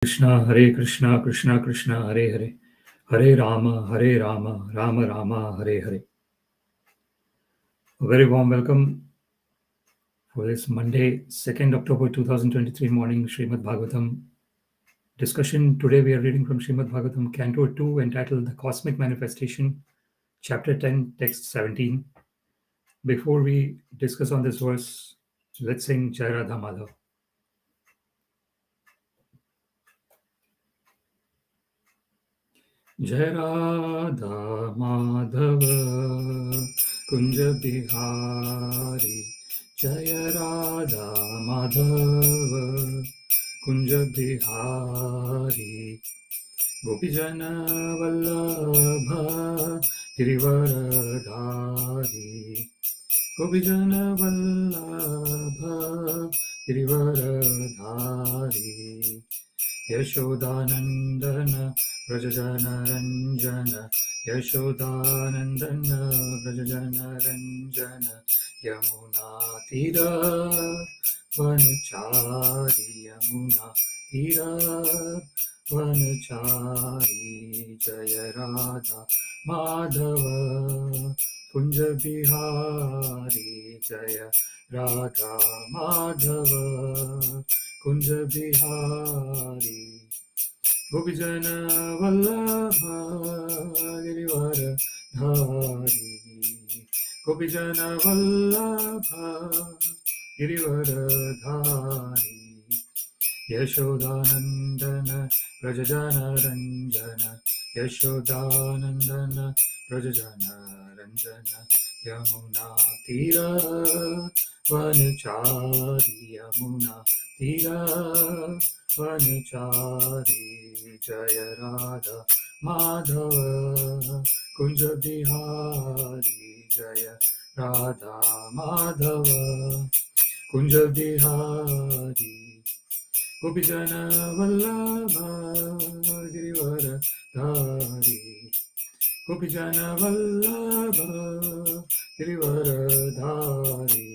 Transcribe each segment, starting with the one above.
Krishna, Hare Krishna, Krishna Krishna, Hare Hare, Hare Rama, Rama Rama, Hare Hare. A very warm welcome for this Monday, 2nd October 2023 morning Śrīmad-Bhāgavatam discussion. Today we are reading from Śrīmad-Bhāgavatam, Canto 2, entitled The Cosmic Manifestation, Chapter 10, Text 17. Before we discuss on this verse, let's sing Jai Radha Madhav. Jai Radha Madhava Kunja Bihari, Jai Radha Madhava Kunja Bihari, Gopijana Vallabha Girivaradhari, Gopijana Vallabha Girivaradhari, Yashodanandana Vrajajana Ranjana, Yashodanandana Vrajajana Ranjana, Yamuna Tira Vanachari, Yamuna Tira Vanachari, Jaya Radha Madhava Kunja Bihari, Jaya Radha Madhava Kunja Bihari, Gopijana Vallabha Girivaradhari, Gopijana Vallabha Girivaradhari, Yashodanandana Vrajajana Ranjana, Yashodanandana Vrajajana Ranjana, Yamuna Tira Vanachari, Yamuna Tira Vanachari, Jaya Radha Madhava Kunja Bihari, Jaya Radha Madhava Kunja Bihari, Gopijana Vallabha Girivaradhari, Gopijana Vallabha Girivaradhari,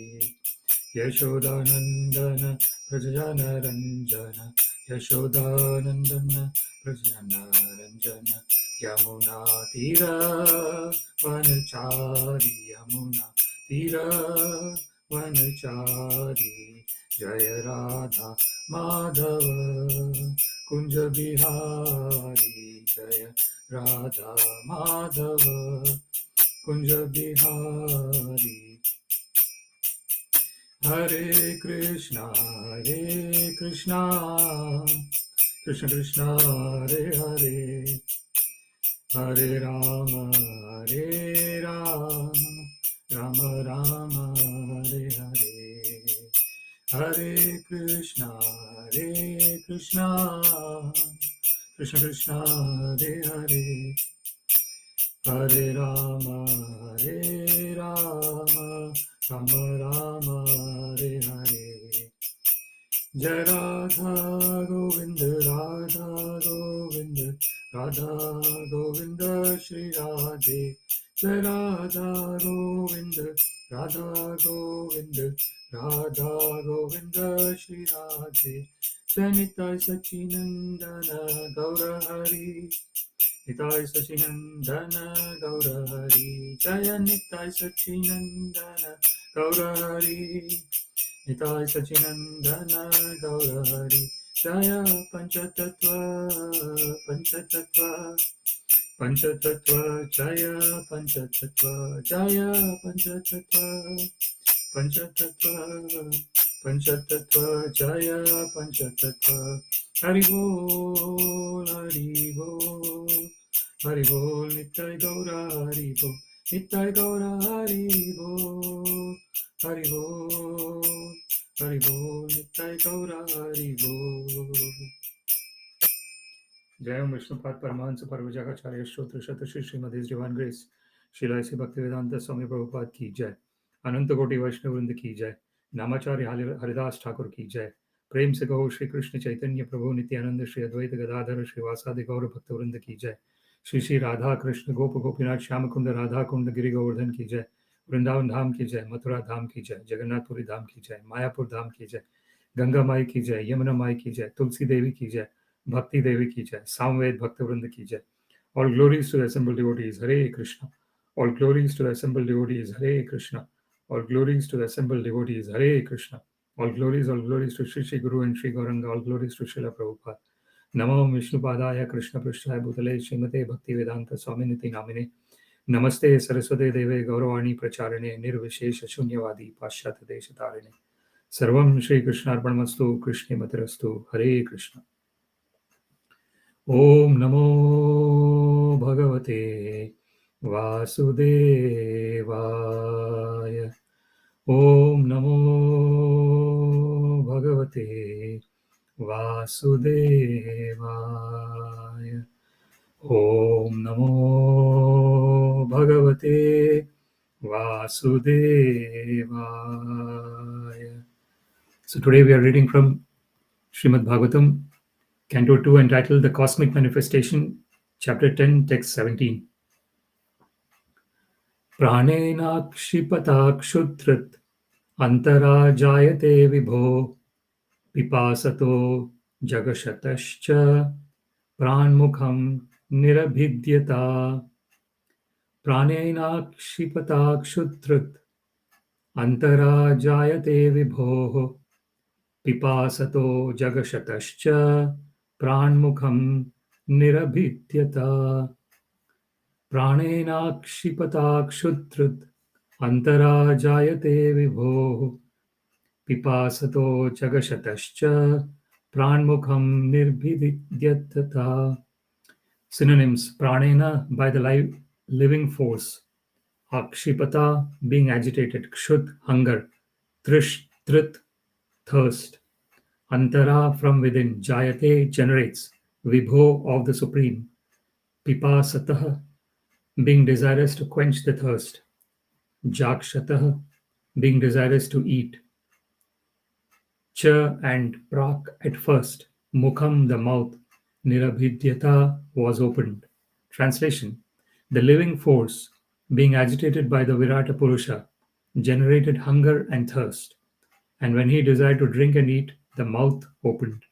Yashodanandana Vrajajana Ranjana, Yashodanandana Vrajajana Ranjana, Yamuna Tira Vanachari, Yamuna Tira Vanachari, Jaya Radha Madhava Kunja Bihari, Jaya Radha Madhava Kunja Bihari. Hare Krishna, Krishna Krishna, Hare Hare, Hare Rama, Rama Rama, Hare Hare, Hare Krishna, Krishna Krishna, Hare Hare, Hare Rama, Rama Rama, Hare Hare, Jai Radha Govinda, Radha Govinda, Radha Govinda, Shri Radhe, Jai Radha Govinda, Radha Govinda, Radha Govinda, Shri Radhe, Jai Nitai Sachinandana Gaura Hari, Nitai Sachinandana Gaura Hari, Jaya Nitai Sachinandana Gaura Hari, Nitai Sachinandana Gaura Hari, Jaya Panchatattva, Panchatattva, Panchatattva, Jaya Panchatattva, Jaya Panchatattva, Panchatattva, Panchatattva, Jaya Panchatattva, Hari Bol, Hari Bol, Hari Bol, Nitai Gaura Hari Bol, Nitai Gaura Hari Bol, Hari Bol, Hari Bol, Nitai Gaura Hari Bol. Jai Om Vishnupad Paramahansa Parvajagacharya Shrotra Shatashi Srimad His Divine Grace Srila A.C. Bhaktivedanta Swami Prabhupada ki Jai, Ananta Koti Vaishnava Vrinda ki Jai, Namacharya Haridas Thakur ki Jai, प्रेम से कहो श्री कृष्ण चैतन्य प्रभु नित्यानंद श्री अद्वैत गदाधर श्री वासादि गौर भक्त वृंद की जय, श्री श्री राधा कृष्ण गोप गोपीनाथ श्याम कुंड राधा कुंड गिरि गोवर्धन की जय, वृंदावन धाम की जय, मथुरा धाम की जय, जगन्नाथपुरी धाम की जय, मायापुर धाम की जय, गंगा माई की जय, यमुना माई की जय, तुलसी देवी की जय, Bhakti Devi ki jai. Samved Bhakta Vrinda ki jai. All glories to the assembled devotees. Hare Krishna. All glories to the assembled devotees. Hare Krishna. All glories to the assembled devotees. Hare Krishna. All glories to Shri Shri Guru and Shri Gauranga. All glories to Srila Prabhupada. Namo Vishnupadaya Krishna Prishthaya Bhutale Srimate Bhakti Vedanta Swaminiti Namine. Namaste Saraswate Deve Gauravani Pracharine Nirvishesha Shunyavadi Paschata Deshatarine. Sarvam Shri Krishna Arpanamastu Krishne Matirastu. Hare Krishna. Om Namo Bhagavate Vasudevaya. Om Namo Bhagavate Vasudevaya. Om Namo Bhagavate Vasudevaya. So today we are reading from Śrīmad-Bhāgavatam, Canto 2, entitled The Cosmic Manifestation, Chapter 10, Text 17. prāṇenākṣipatā kṣut antarā jāyate vibhoḥ pipāsato jakṣataś prāṇ nirabhidyata. prāṇenākṣipatā kṣut antarā jāyate vibhoḥ pipāsato jakṣataś prāṇ nirabhidyata. prāṇenākṣipatā kṣut antarā jāyate vibhoḥ pipāsato jakṣataś prāṇ nirabhidyata. Synonyms: prāṇena, by the living force; akṣipatā, being agitated; kṣut, hunger; trit, thirst; antarā, from within; jāyate, generates; vibhoḥ, of the Supreme; pipāsatah, being desirous to quench the thirst; jakṣataś, being desirous to eat; cha and prāk, at first; mukhaṁ, the mouth; nirabhidyata, was opened. Translation: the living force, being agitated by the virāṭ-puruṣa, generated hunger and thirst, and when he desired to drink and eat, the mouth opened.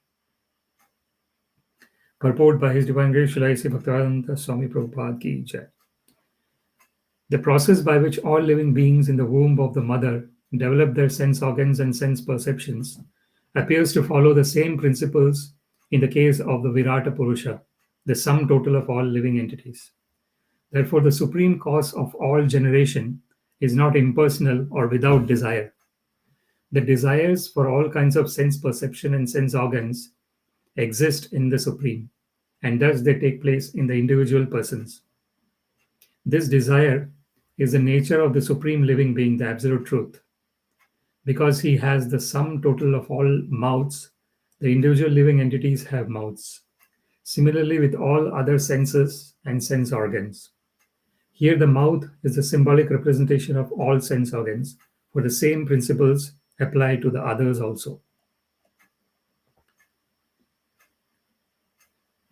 Purport by His Divine Grace Srila A.C. Bhaktivedanta Swami Prabhupada ki jai. The process by which all living beings in the womb of the mother develop their sense organs and sense perceptions appears to follow the same principles in the case of the virāṭ-puruṣa, the sum total of all living entities. Therefore, the supreme cause of all generation is not impersonal or without desire. The desires for all kinds of sense perception and sense organs exist in the Supreme, and thus they take place in the individual persons. This desire is the nature of the Supreme Living Being, the Absolute Truth. Because he has the sum total of all mouths, the individual living entities have mouths. Similarly, with all other senses and sense organs. Here, the mouth is the symbolic representation of all sense organs, for the same principles apply to the others also.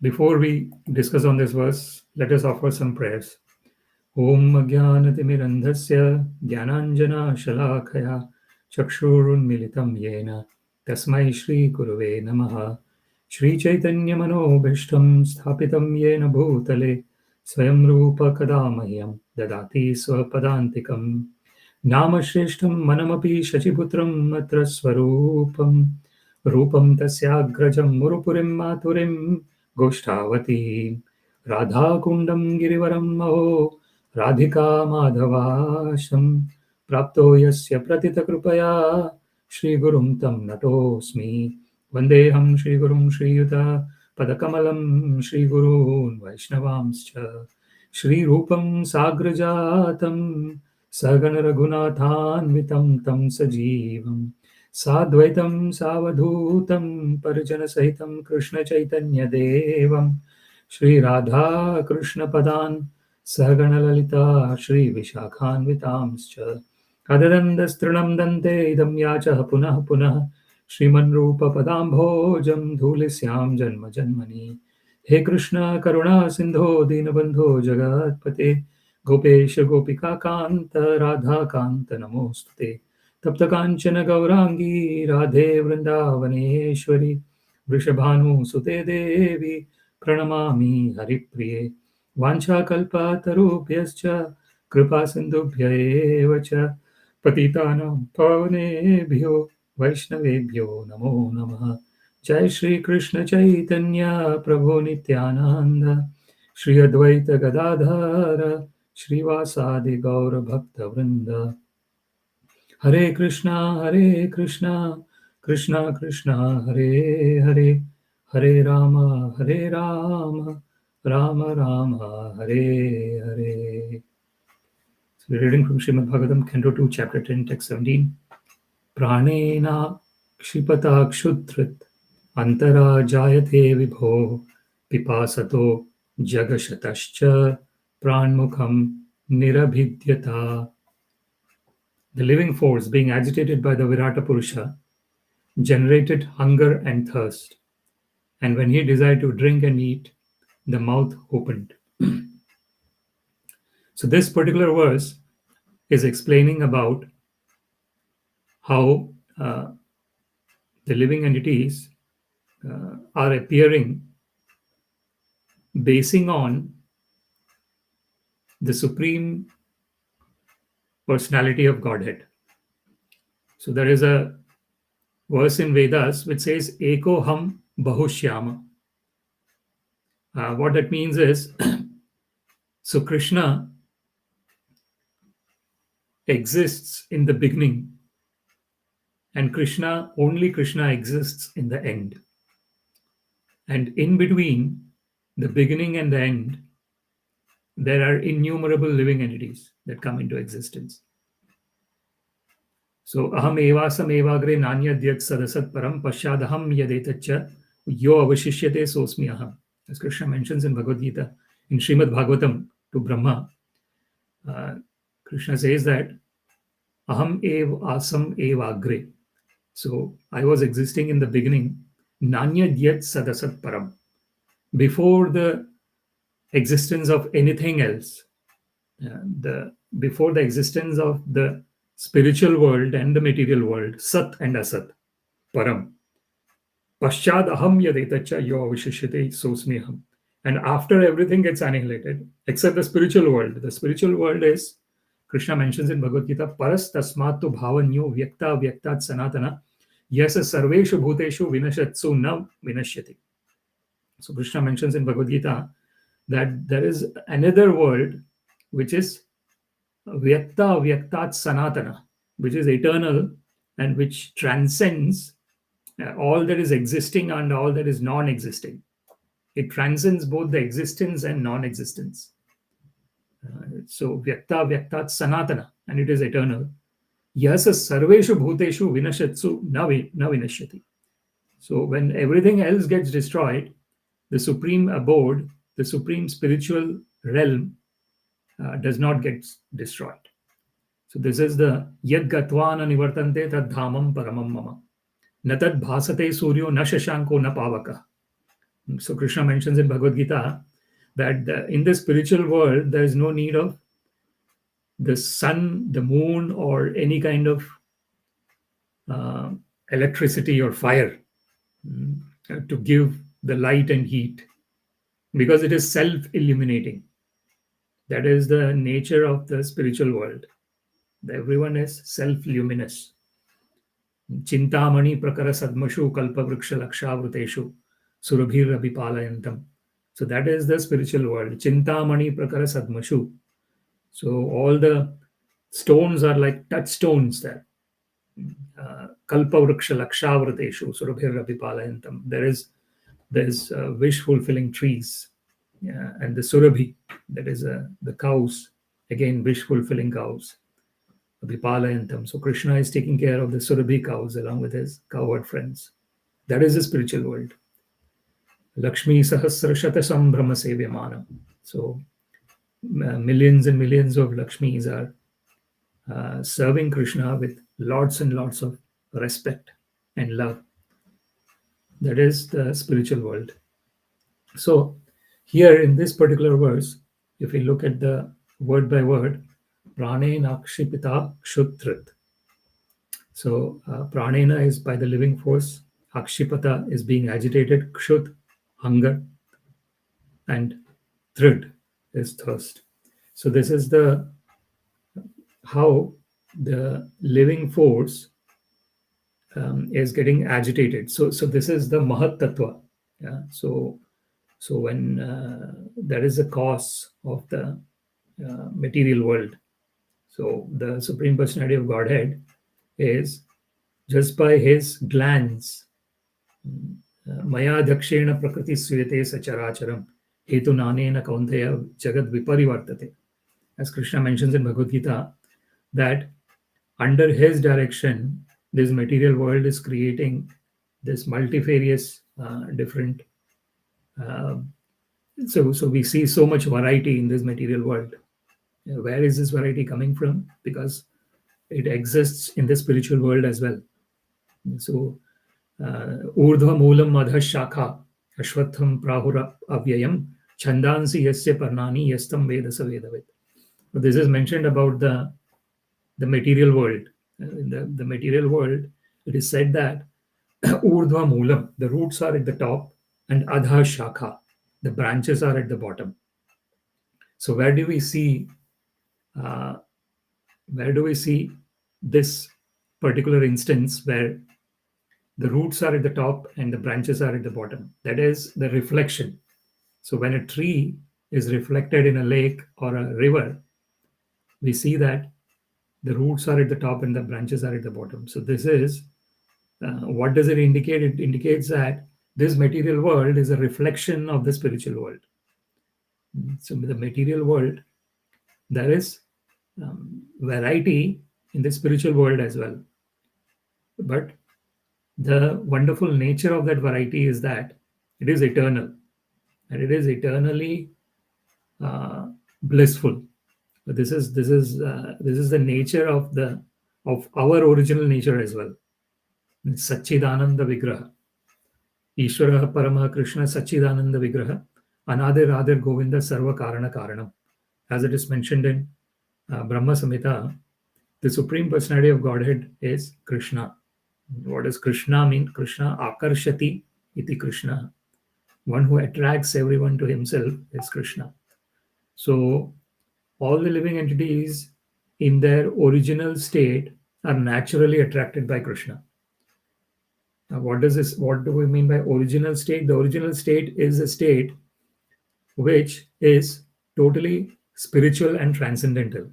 Before we discuss on this verse, let us offer some prayers. Om Ajnanatimirandhasya Jnananjana Shalakaya Chakshurunmilitam Yena Tasmai Shri Guruve Namaha. Shri Chaitanya Manobhishtam Sthapitam Yena Bhutale Swayam Rupa Kadamahyam Dadati Swapadantikam Nama Shreshtam Manamapi Shachiputram Atra Swarupam Rupam Tasyagrajam Murupurim Maturim Goshtavati Radha Kundam Girivaram Maho Radhika Madhavasham Prapto Yasya Pratita Krupaya Shri Gurum Tam Natosmi Vandeham Shri Gurum Shri Yuta Padakamalam Shri Gurun Vaishnavamscha Shri Rupam Sagrajatam Sagana Raghunathanvitam Tam Sajivam Sadvaitam Savadhutam Parijana Sahitam Krishna Chaitanya Devam Shri Radha Krishna Padan Sagana Lalita Shri Vishakhanvitamscha Adadandastranam Dante Idam Yacha Punah Punah Shriman Rupa Padambhojam Dhulisyam Janma Janmani He Krishna Karuna Sindho Dinabandho Jagatpate Gopesha Gopika Kanta Radha Kanta Namostute Tapta Kanchana Gaurangi Radhe Vrindavaneshwari Vrishabhanu Sute Devi Pranamami Haripriye Vanchakalpatarubhyascha Kripa Sindhubhya eva cha Patitanam Pavanebhyo Vaishnavebhyo Namo Namaha. Jai Shri Krishna Chaitanya Prabhu Nityananda Shri Advaita Gadadhara Shrivasadi Gaura Bhakta Vrinda. Hare Krishna, Krishna Krishna, Hare Hare, Hare Rama, Rama Rama, Hare Hare. So we're reading from Śrīmad-Bhāgavatam, Canto 2, Chapter 10, Text 17. prāṇenākṣipatā kṣut antarā jāyate vibhoḥ pipāsato jakṣataś mukhaṁ nirabhidyata. The living force, being agitated by the virāṭ-puruṣa, generated hunger and thirst. And when he desired to drink and eat, the mouth opened. So this particular verse is explaining about how the living entities are appearing basing on the Supreme Personality of Godhead. So there is a verse in Vedas which says Ekoham Bahushyama. What that means is, so Krishna exists in the beginning, and only Krishna exists in the end. And in between the beginning and the end, there are innumerable living entities that come into existence. So aham evasam evagre nānyadhyat sadasat param pasyadaham yadetacha yo avashishyate sosmi aham. As Krishna mentions in Bhagavad Gita, in Śrīmad-Bhāgavatam to Brahma, Krishna says that aham ev asam evagre. So I was existing in the beginning, nānyadhyat sadasat param. Before the existence of anything else, before the existence of the spiritual world and the material world, sat and asat, param. Paschad aham yadetacha yo avishishyate sosmi aham. And after everything gets annihilated, except the spiritual world. The spiritual world is, Krishna mentions in Bhagavad Gita, paras tasmatu bhavanyo vyakta vyaktat sanātana yasa sarveshu bhuteshu vinashatsu na vinashyati. So Krishna mentions in Bhagavad Gita that there is another world which is vyakta vyaktat sanātana, which is eternal and which transcends all that is existing and all that is non-existing. It transcends both the existence and non-existence. So vyakta vyaktat sanātana, and it is eternal. Yasa sarveshu bhuteshu vinashatsu na vinashyati. So when everything else gets destroyed, the supreme abode, the supreme spiritual realm does not get destroyed. So this is the yad gatvana nivartante tad dhamam paramam mama. Natad bhasate suryo na shashanko na pavaka. So Krishna mentions in Bhagavad Gita that in the spiritual world, there is no need of the sun, the moon, or any kind of electricity or fire to give the light and heat, because it is self-illuminating. That is the nature of the spiritual world. Everyone is self-luminous. Chintamani prakara sadmashu kalpa vriksha lakshavruteshu surabhir abhipalayantam. So that is the spiritual world. Chintamani prakara sadmashu. So all the stones are like touchstones there. Kalpa vriksha lakshavruteshu surabhir abhipalayantam. There's wish-fulfilling trees. And the surabhi, that is the cows, again wish-fulfilling cows. Vipalayantam. So Krishna is taking care of the surabhi cows along with his cowherd friends. That is the spiritual world. Lakshmi sahasra shata sambrahma sevyamana. So millions and millions of Lakshmis are serving Krishna with lots and lots of respect and love. That is the spiritual world. So here in this particular verse, if we look at the word by word, prāṇenākṣipatā kṣut. So prāṇena is by the living force, akṣipatā is being agitated, kṣut, hunger, and virāṭ is thirst. So this is the how the living force is getting agitated. So this is the mahat tattva. Yeah. So when there is a cause of the material world, so the Supreme Personality of Godhead is just by his glance, maya dakshena prakriti suyate sacharacharam hetu nanena kaunteya jagad viparivartate. As Krishna mentions in Bhagavad Gita, that under his direction, this material world is creating this multifarious different. So we see so much variety in this material world. Where is this variety coming from? Because it exists in the spiritual world as well. So urdhva moolam madha shakha ashwatham prahura avyayam chandansi yasya parnani yastam vedasa vedavet. So this is mentioned about the material world. In the material world, it is said that urdhva moolam, the roots are at the top, and adha shakha, the branches are at the bottom. So where do we see this particular instance where the roots are at the top and the branches are at the bottom? That is the reflection. So when a tree is reflected in a lake or a river, we see that the roots are at the top and the branches are at the bottom. So this is what does it indicate? It indicates that this material world is a reflection of the spiritual world. So in the material world, there is variety in the spiritual world as well. But the wonderful nature of that variety is that it is eternal, and it is eternally blissful. But this is the nature of our original nature as well. Satchidananda Vigraha. Ishvara Parama Krishna Satchidananda Vigraha. Anadir Adir Govinda Sarva Karana Karanam. As it is mentioned in Brahma Samhita, the Supreme Personality of Godhead is Krishna. What does Krishna mean? Krishna Akarshati iti Krishna. One who attracts everyone to himself is Krishna. So all the living entities in their original state are naturally attracted by Krishna. Now, what do we mean by original state? The original state is a state which is totally spiritual and transcendental.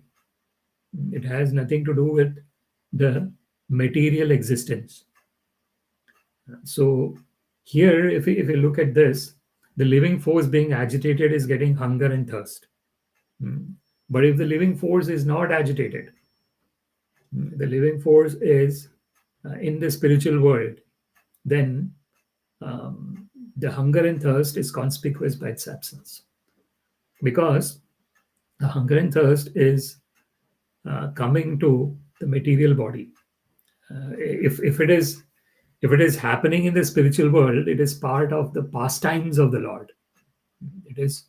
It has nothing to do with the material existence. So here, if we look at this, the living force being agitated is getting hunger and thirst. But if the living force is not agitated, the living force is in the spiritual world, then the hunger and thirst is conspicuous by its absence. Because the hunger and thirst is coming to the material body. If it is happening in the spiritual world, it is part of the pastimes of the Lord. It is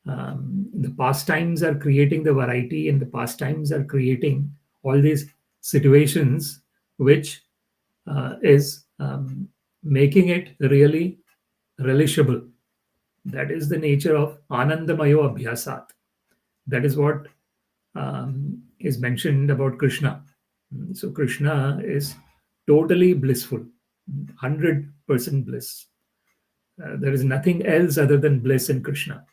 the pastimes are creating the variety, and the pastimes are creating all these situations which is making it really relishable. That is the nature of anandamayo abhyasat. That is what is mentioned about Krishna. So Krishna is totally blissful, 100% bliss. There is nothing else other than bliss in Krishna.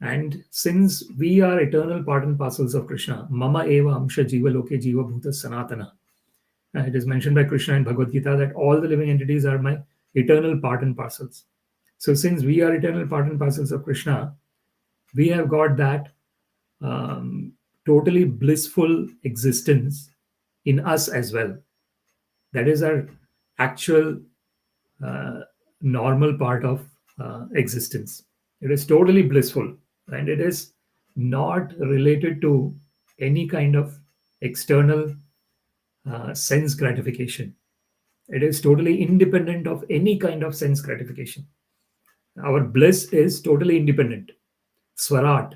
And since we are eternal part and parcels of Krishna, mama eva amsha jiva loke jiva bhuta sanātana. It is mentioned by Krishna in Bhagavad Gita that all the living entities are my eternal part and parcels. So since we are eternal part and parcels of Krishna, we have got that totally blissful existence in us as well. That is our actual normal part of existence. It is totally blissful, and it is not related to any kind of external sense gratification. It is totally independent of any kind of sense gratification. Our bliss is totally independent. Swarat,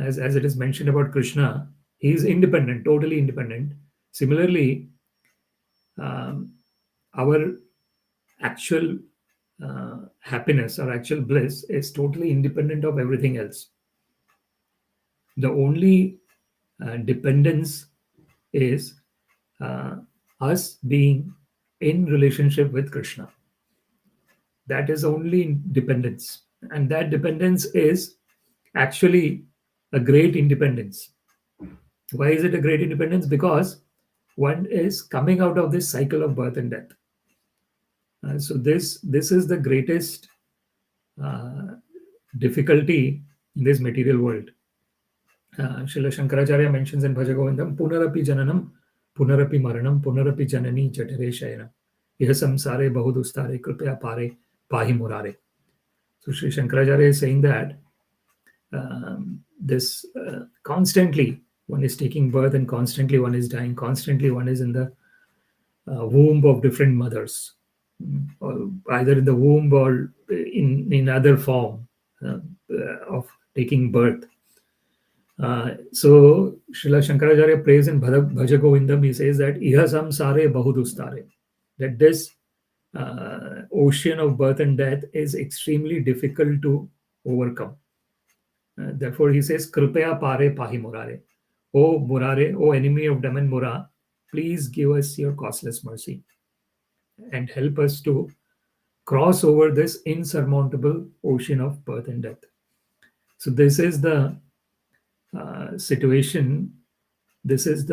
as it is mentioned about Krishna, he is independent, totally independent. Similarly, our actual happiness or actual bliss is totally independent of everything else. The only dependence is us being in relationship with Krishna. That is only dependence. And that dependence is actually a great independence. Why is it a great independence? Because one is coming out of this cycle of birth and death. So this is the greatest difficulty in this material world. Srila Shankaracharya mentions in Bhaja Govindam, Punarapi Jananam, Punarapi Maranam, Punarapi Janani Jatare Shayana. Iha samsare bahudustare kripaya pare pahi murare. So Sri Shankaracharya is saying that this constantly one is taking birth and constantly one is dying, constantly one is in the womb of different mothers, or either in the womb or in other form of taking birth. So Srila Shankaracharya prays in Bhaja Govindam, he says that Iha samsare bahudustare, that this ocean of birth and death is extremely difficult to overcome. Therefore he says, Kripaya pare pahi murare. O Murare, O enemy of Dam and Mura, please give us your causeless mercy and help us to cross over this insurmountable ocean of birth and death. So this is the situation. This is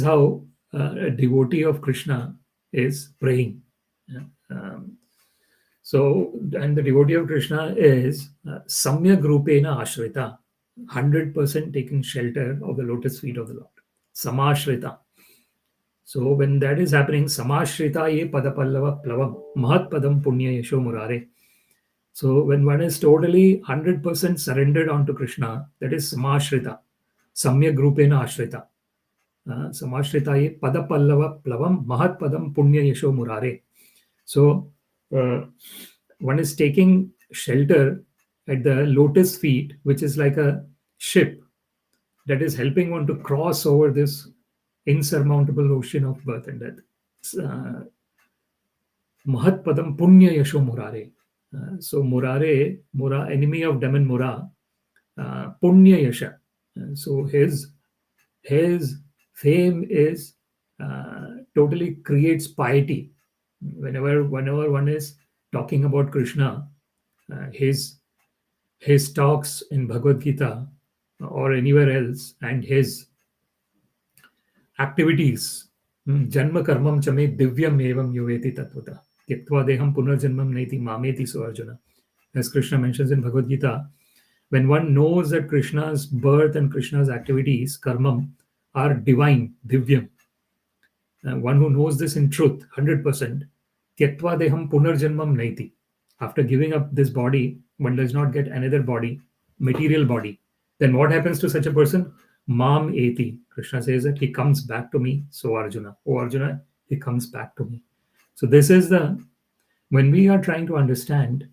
how a devotee of Krishna is praying. So, and the devotee of Krishna is samyak rupena ashrita, 100% taking shelter of the lotus feet of the Lord. Samashrita. So when that is happening, samashrita ye padapallava plavam mahat padam punya yasho murare. So when one is totally 100% surrendered onto Krishna, that is samashrita, samyak rupena ashrita. Samashrita ye padapallava plavam mahat padam punya yasho murare. So one is taking shelter at the lotus feet, which is like a ship that is helping one to cross over this insurmountable ocean of birth and death. Mahat padam punya yasho murare. So Murare, enemy of Dam and Mura, punya yasha. So his fame is totally creates piety. Whenever one is talking about Krishna, his talks in Bhagavad Gita or anywhere else, and his activities, janma karmam chame divyam evam yuveti tatvata tyaktva deham punarjanmam naiti mameti so Arjuna. As Krishna mentions in Bhagavad Gita, when one knows that Krishna's birth and Krishna's activities, karmam, are divine, divyam, one who knows this in truth, 100%, tyaktva deham punarjanmam naiti. After giving up this body, one does not get another body, material body. Then what happens to such a person? Mam eti. Krishna says that he comes back to me. So Arjuna, oh Arjuna, he comes back to me. So this is when we are trying to understand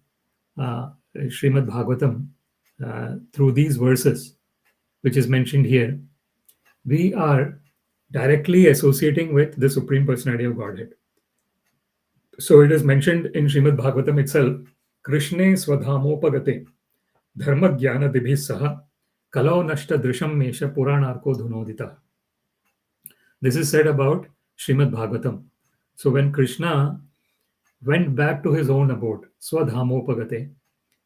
Śrīmad-Bhāgavatam through these verses, which is mentioned here, we are directly associating with the Supreme Personality of Godhead. So it is mentioned in Śrīmad-Bhāgavatam itself, Krishne swadhamopagate dharma jnana dibhi saha kalau nashta drisham mesha purāṇārko dhunodita. This is said about Śrīmad-Bhāgavatam. So when Krishna went back to his own abode, swadhamopagate,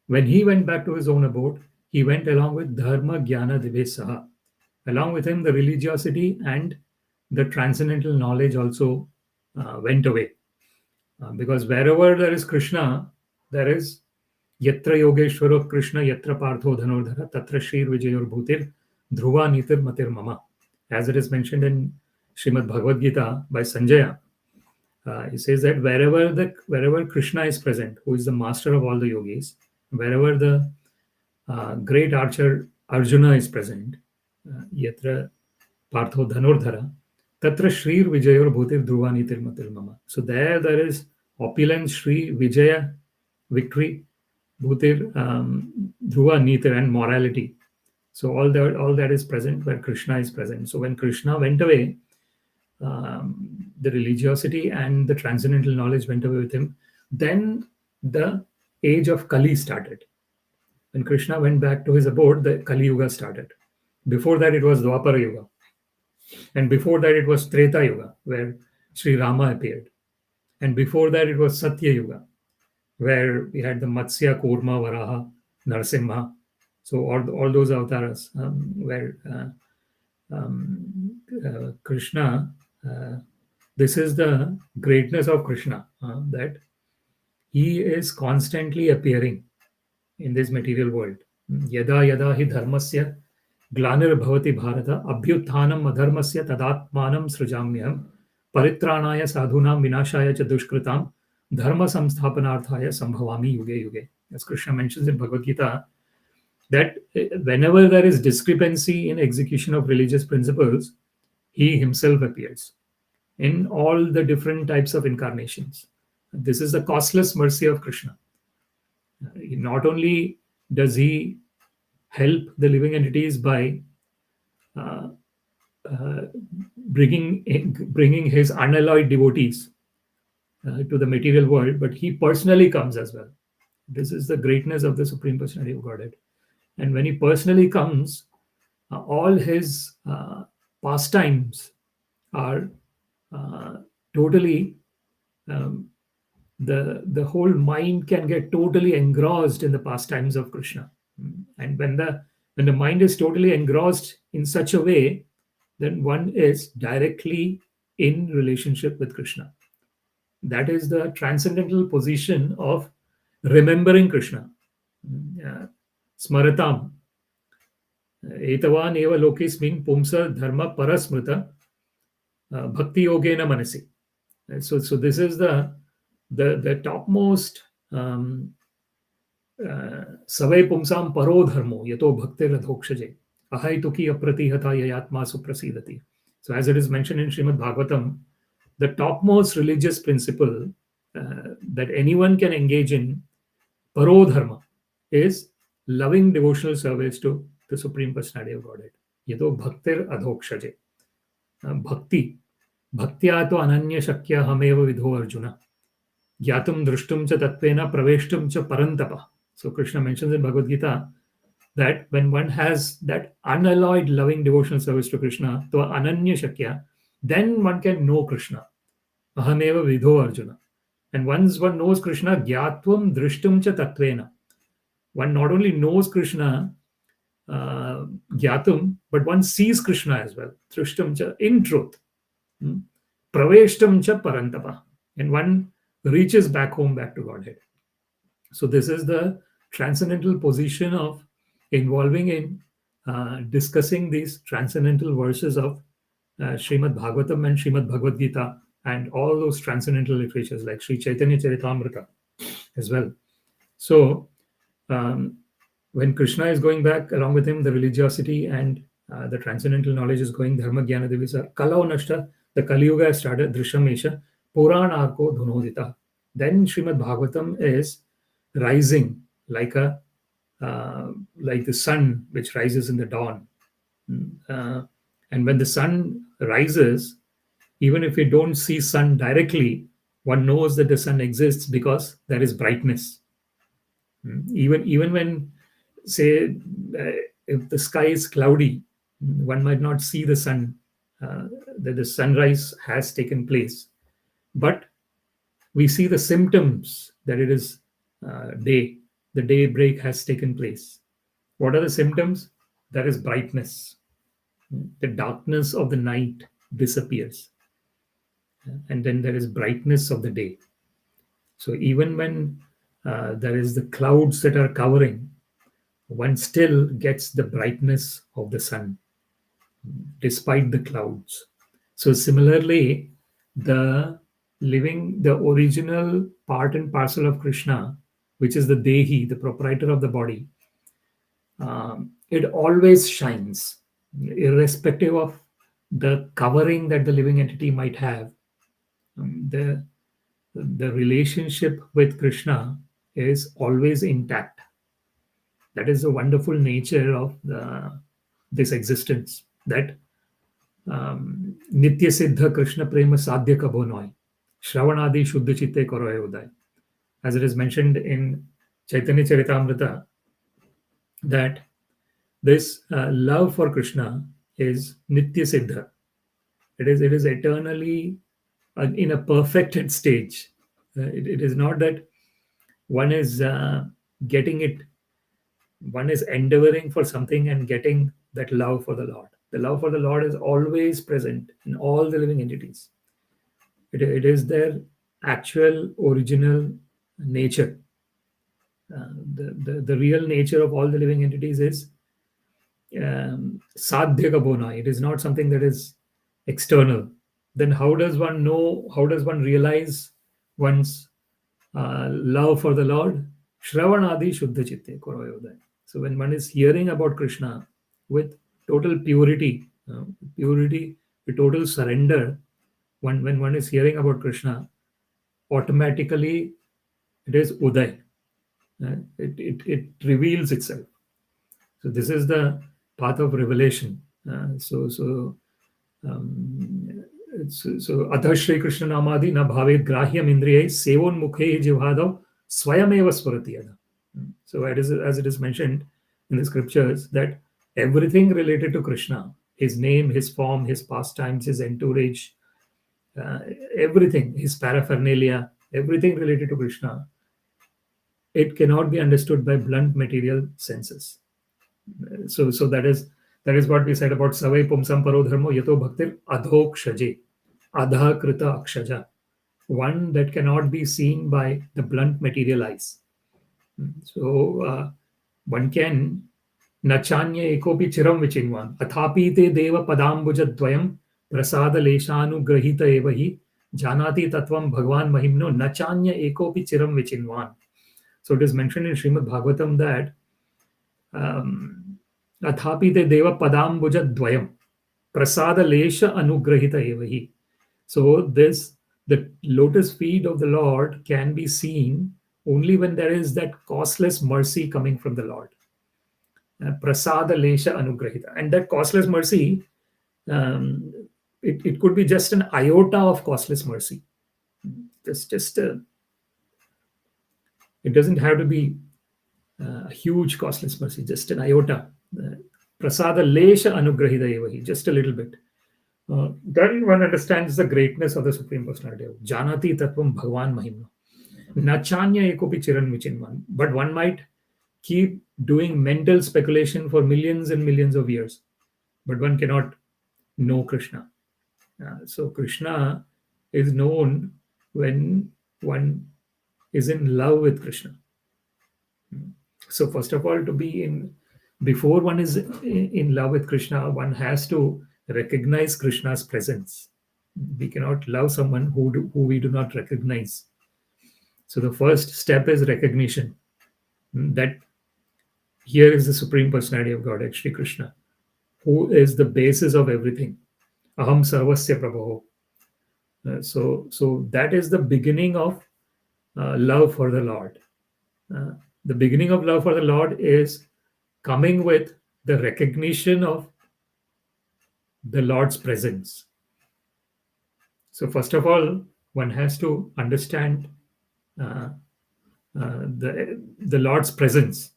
when he went back to his own abode, he went along with dharma jnana dibhi saha. Along with him, the religiosity and the transcendental knowledge also went away. Because wherever there is Krishna, there is yatra yogeshwaro Krishna, yatra partho dhanurdhara, tatra shrir vijayor bhutir, dhruva nitir matir mama. As it is mentioned in Śrīmad-Bhagavad Gita by Sanjaya, he says that wherever Krishna is present, who is the master of all the yogis, wherever the great archer Arjuna is present, yatra partho dhanurdhara, tatra shrir vijayor bhutir dhruva nitir matir mama. So there is opulence, Shri, Vijaya, victory, bhutir, dhruva nitir, and morality. So all that is present where Krishna is present. So when Krishna went away, the religiosity and the transcendental knowledge went away with him. Then the age of Kali started. When Krishna went back to his abode, the Kali Yuga started. Before that, it was Dwapara Yuga. And before that, it was Treta Yuga, where Sri Rama appeared. And before that, it was Satya Yuga, where we had the Matsya, Kurma, Varaha, Narasimha. So all those avatars, where Krishna, this is the greatness of Krishna, that he is constantly appearing in this material world. Yada yada hi dharmasya glanir bhavati bharata abhyutthanam adharmasya tadatmanam srujamyam paritrāṇāya sadhunam vinashaya cha dushkritam dharma samsthapanarthaya sambhavami yuge yuge. As Krishna mentions in Bhagavad Gita, that whenever there is discrepancy in execution of religious principles, he himself appears in all the different types of incarnations. This is the costless mercy of Krishna. Not only does he help the living entities by bringing his unalloyed devotees to the material world, but he personally comes as well. This is the greatness of the Supreme Personality of Godhead. And when he personally comes, all his pastimes are totally, the whole mind can get totally engrossed in the pastimes of Krishna. And when the mind is totally engrossed in such a way, then one is directly in relationship with Krishna. That is the transcendental position of remembering Krishna. Smaratam. Etavan eva lokesmin pumsa dharma parasmrita bhakti yogena manasi. So this is the topmost savai pumsam paro dharmo yato bhaktir adhokshaje ahai tuki apratihata yayatma suprasidati. So as it is mentioned in Śrīmad-Bhāgavatam, the topmost religious principle that anyone can engage in, paro dharma, is loving devotional service to the Supreme Personality of Godhead. Yato bhaktir adhokshaje. Bhakti. Bhaktya to ananya shakya hameva vidho arjuna. Gyatum drushtum cha tatvena praveshtum cha parantapa. So Krishna mentions in Bhagavad Gita that when one has that unalloyed loving devotional service to Krishna, to ananya shakya, then one can know Krishna. Ahameva vidho arjuna. And once one knows Krishna, gyatvam drushtum cha tatvena. One not only knows Krishna, gyatum, but one sees Krishna as well. Drushtum cha, in truth. Praveshtam cha parantapa. And one reaches back home, back to Godhead. So this is the transcendental position of involving in discussing these transcendental verses of Śrīmad-Bhāgavatam and Śrīmad-Bhagavad Gita and all those transcendental literatures like Sri Chaitanya Charitamrita as well. So when Krishna is going back, along with him, the religiosity and the transcendental knowledge is going, dharma jnana divisa kalau nashta, the Kali Yuga has started, drishamesha prāṇenākṣipatā dhunodita. Then Śrīmad-Bhāgavatam is rising like the sun which rises in the dawn. And when the sun rises, even if we don't see sun directly, one knows that the sun exists because there is brightness. Even when, say, if the sky is cloudy, one might not see the sun, that the sunrise has taken place. But we see the symptoms that it is day. The daybreak has taken place. What are the symptoms? There is brightness. The darkness of the night disappears. And then there is brightness of the day. So even when there is the clouds that are covering, one still gets the brightness of the sun despite the clouds. So similarly, the original part and parcel of Krishna, which is the Dehi, the proprietor of the body, it always shines, irrespective of the covering that the living entity might have. The relationship with Krishna is always intact. That is the wonderful nature of this existence, that Nitya Siddha Krishna Prema Sadhya Kabo Noi, Shravanadi Shuddha Chitte Koroye Uday. As it is mentioned in Chaitanya Charitamrita, that this love for Krishna is Nitya Siddha. It is eternally in a perfected stage. It is not that one is getting it, one is endeavoring for something and getting that love for the Lord. The love for the Lord is always present in all the living entities. It is their actual original nature. The real nature of all the living entities is sadhya kabona. It is not something that is external. Then how does one know, how does one realize one's love for the Lord? Shravanadi shuddha chitte koroyoday. So when one is hearing about Krishna with total purity, purity, with total surrender, when one is hearing about Krishna, automatically it is uday. It reveals itself. So this is the path of revelation. So अतः श्री कृष्ण नामादि न भावेत ग्राह्यम इंद्रियै सेवोन्मुखे जिह्वादौ स्वयमेव स्फुरति यदा. So as it is mentioned in the scriptures, that everything related to Krishna, his name, his form, his pastimes, his entourage, everything, his paraphernalia, everything related to Krishna, it cannot be understood by blunt material senses. So that is what we said about savai pumsam paro dharmo yato bhaktir adhokshaje, adha krita akshaja, one that cannot be seen by the blunt material eyes. So one can nachanya ekopi chiram vichinvan athapi te deva padambuja dvayam prasada leshanu grahita evahi janati tatvam bhagwan mahimno nachanya ekopi chiram vichinvan. So it is mentioned in Śrīmad-Bhāgavatam that athapi te deva padambuja dvayam prasada lesha anugrahita evahi. So the lotus feet of the Lord can be seen only when there is that costless mercy coming from the Lord. Prasada lesha anugrahita. And that costless mercy, it could be just an iota of costless mercy. Just it doesn't have to be a huge costless mercy, just an iota. Prasada lesha anugrahita evahi, just a little bit. Then one understands the greatness of the Supreme Personality. Janati tatvam bhagwan mahimna. Nachanya ekopi chiran vichinvan. But one might keep doing mental speculation for millions and millions of years, but one cannot know Krishna. So Krishna is known when one is in love with Krishna. So first of all, before one is in love with Krishna, one has to recognize Krishna's presence. We cannot love someone who we do not recognize. So the first step is recognition, that here is the Supreme Personality of Godhead, Shri Krishna, who is the basis of everything. Aham sarvasya prabho. So that is the beginning of love for the Lord. The beginning of love for the Lord is coming with the recognition of the Lord's presence. So first of all, one has to understand the Lord's presence.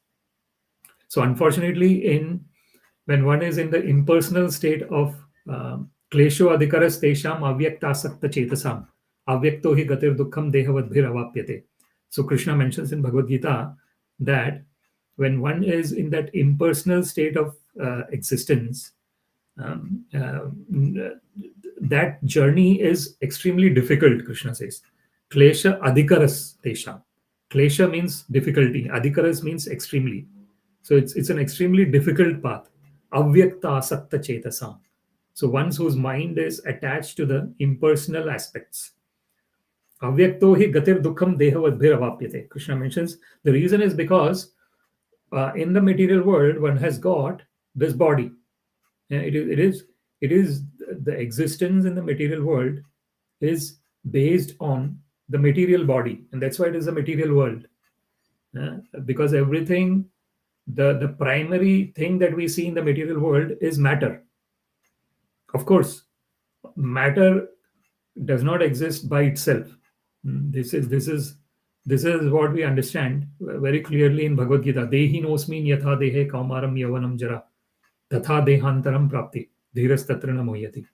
So unfortunately, when one is in the impersonal state of klesho adhikaras tesham avyaktasakta chetasam avyakto hi gatir dukkham dehavadbhir avapyate. So Krishna mentions in Bhagavad Gita that when one is in that impersonal state of existence, that journey is extremely difficult, Krishna says. Klesha adhikaras tesham. Klesha means difficulty. Adhikaras means extremely. So it's an extremely difficult path. Avyakta asakta chetasam. So one whose mind is attached to the impersonal aspects. Avyakto hi gatir dukkham dehavadbhir avapyate. Krishna mentions the reason is because in the material world one has got this body. It is the existence in the material world is based on the material body, and that's why it is a material world. Because everything, the primary thing that we see in the material world is matter. Of course, matter does not exist by itself. This is what we understand very clearly in Bhagavad Gita. Dehi nosmin yatha dehe kaumaram yavanam jara tatha dehantaram prapti dhiras tatra na mohyati.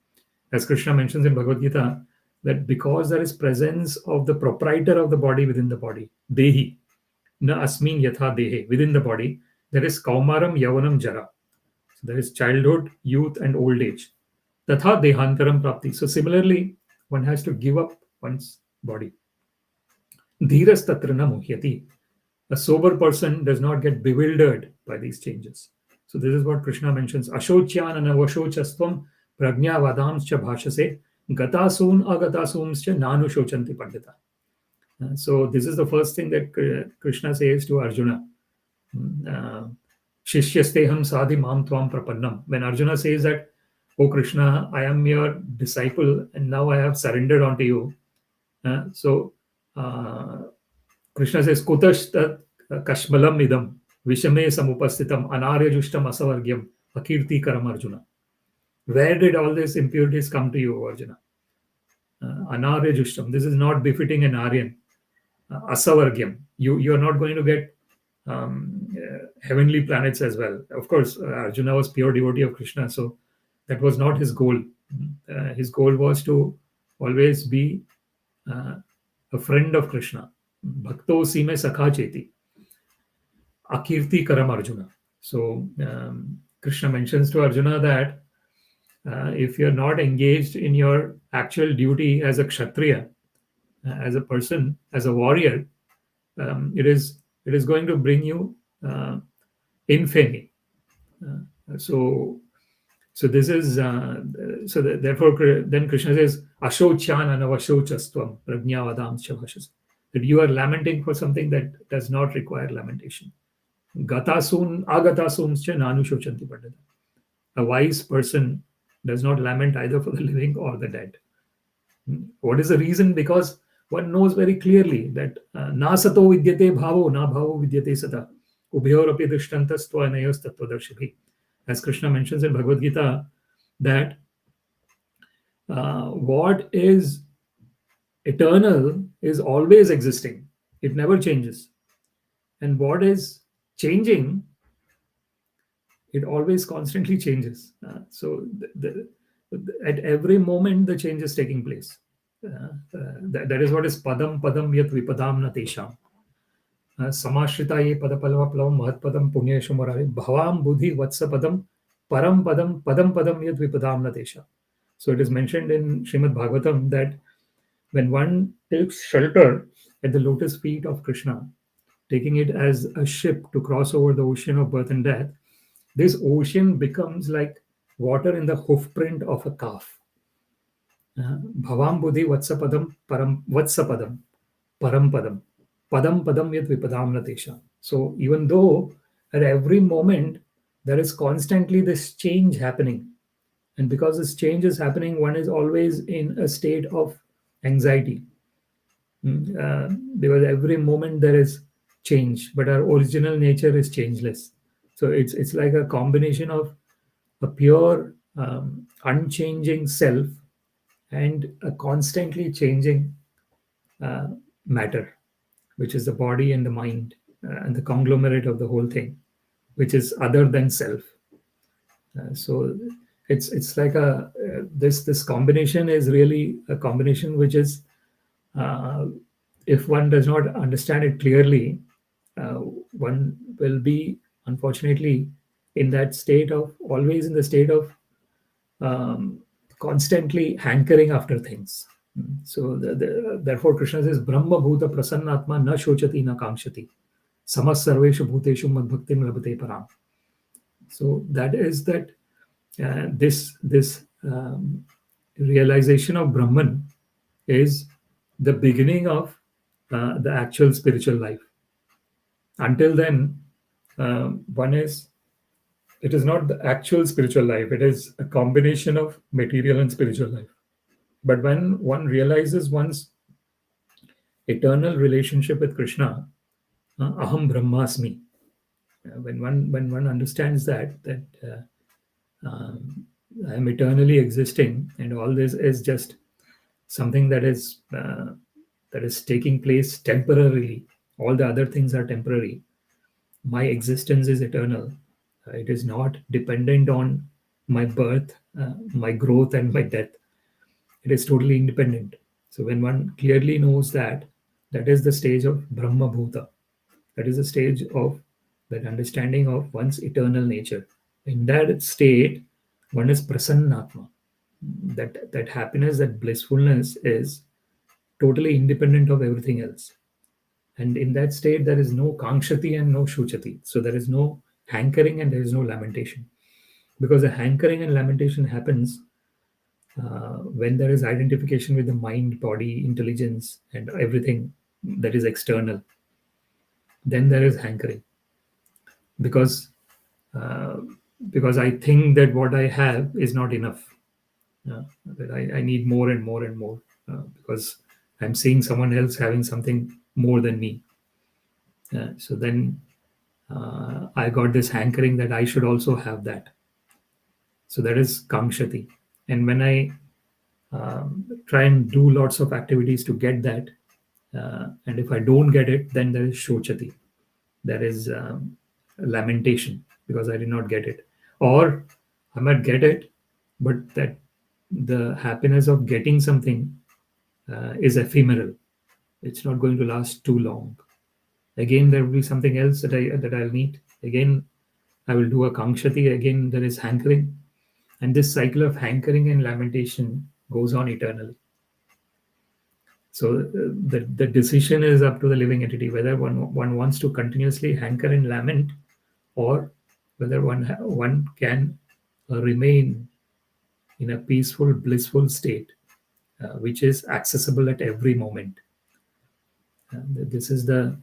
As Krishna mentions in Bhagavad Gita, that because there is presence of the proprietor of the body within the body, dehi, na asmin yatha dehe, within the body, there is kaumaram yavanam jara. So there is childhood, youth, and old age. Tatha dehantaram prapti. So similarly, one has to give up one's body. Dhiras tatra na mohyati. A sober person does not get bewildered by these changes. So this is what Krishna mentions. Ashocyan anavashochastvam prajna vadamscha bhashase gatasun agatasumscha nanu shochanti pandita. So this is the first thing that Krishna says to Arjuna. Shishyasteham sadhi mam tvam prapannam. When Arjuna says that, "Oh Krishna, I am your disciple and now I have surrendered unto you." Krishna says, "Kutashtat kashmalam idam vishame samupastitam anaryajustam asavargyam akirti karam Arjuna." Where did all these impurities come to you, Arjuna? Anaryajustam. This is not befitting an Aryan. Asavargyam. You are not going to get heavenly planets as well. Of course, Arjuna was pure devotee of Krishna, so that was not his goal. His goal was to always be a friend of Krishna. Bhakto sime sakha cheti. Akirti karam Arjuna. So Krishna mentions to Arjuna that if you're not engaged in your actual duty as a kshatriya, as a person, as a warrior, it is going to bring you infamy. So this is therefore then Krishna says ashocyan anavashochastvam prajnavadam shavashas, that you are lamenting for something that does not require lamentation. Gatasun agatasumscha nanu shochanti pandita. A wise person does not lament either for the living or the dead. What is the reason? Because one knows very clearly that na sato vidyate bhavo na bhavo vidyate sata ubhayor api drishtantastva anayos tattvadarshibhi. As Krishna mentions in Bhagavad Gita, that what is eternal is always existing. It never changes. And what is changing, it always constantly changes. So at every moment, the change is taking place. That is what is padam yat vipadam na tesham. Samashrita ye padapalvaplavam mahatpadam punyeshu murari bhavam buddhi vatsapadam padam yat vipadam na tesha. So it is mentioned in Śrīmad-Bhāgavatam that when one takes shelter at the lotus feet of Krishna, taking it as a ship to cross over the ocean of birth and death, this ocean becomes like water in the hoof print of a calf. Bhavam buddhi vatsapadam param padam yat vipadam natesha. So even though at every moment there is constantly this change happening, and because this change is happening, one is always in a state of anxiety. Because every moment there is change, but our original nature is changeless. So it's like a combination of a pure unchanging self and a constantly changing matter, which is the body and the mind and the conglomerate of the whole thing, which is other than self. So it's like this combination is really a combination which is, if one does not understand it clearly, one will be unfortunately in that state of always in the state of constantly hankering after things. So therefore Krishna says Brahma bhuta prasannatma na shochati na kamshati samas sarveshu bhuteshu madbhaktim labhate param. So that is that this realization of Brahman is the beginning of the actual spiritual life. Until then, it is not the actual spiritual life. It is a combination of material and spiritual life. But when one realizes one's eternal relationship with Krishna, aham brahmasmi, when one understands that I am eternally existing, and all this is just something that is taking place temporarily. All the other things are temporary. My existence is eternal. It is not dependent on my birth, my growth, and my death. It is totally independent. So when one clearly knows that, that is the stage of Brahma Bhuta. That is the stage of that understanding of one's eternal nature. In that state, one is prasannatma. That happiness, that blissfulness is totally independent of everything else. And in that state, there is no kṣati and no shuchati. So there is no hankering and there is no lamentation. Because the hankering and lamentation happens when there is identification with the mind, body, intelligence, and everything that is external. Then there is hankering. Because I think that what I have is not enough. That I need more and more and more because I'm seeing someone else having something more than me. So then I got this hankering that I should also have that. So that is kṣati. And when I try and do lots of activities to get that, and if I don't get it, then there is shochati. There is lamentation because I did not get it. Or I might get it, but that the happiness of getting something is ephemeral. It's not going to last too long. Again, there will be something else that I'll need. Again, I will do a kṣati. Again, there is hankering, and this cycle of hankering and lamentation goes on eternally. So the decision is up to the living entity whether one wants to continuously hanker and lament, or whether one can remain in a peaceful, blissful state, which is accessible at every moment. This is the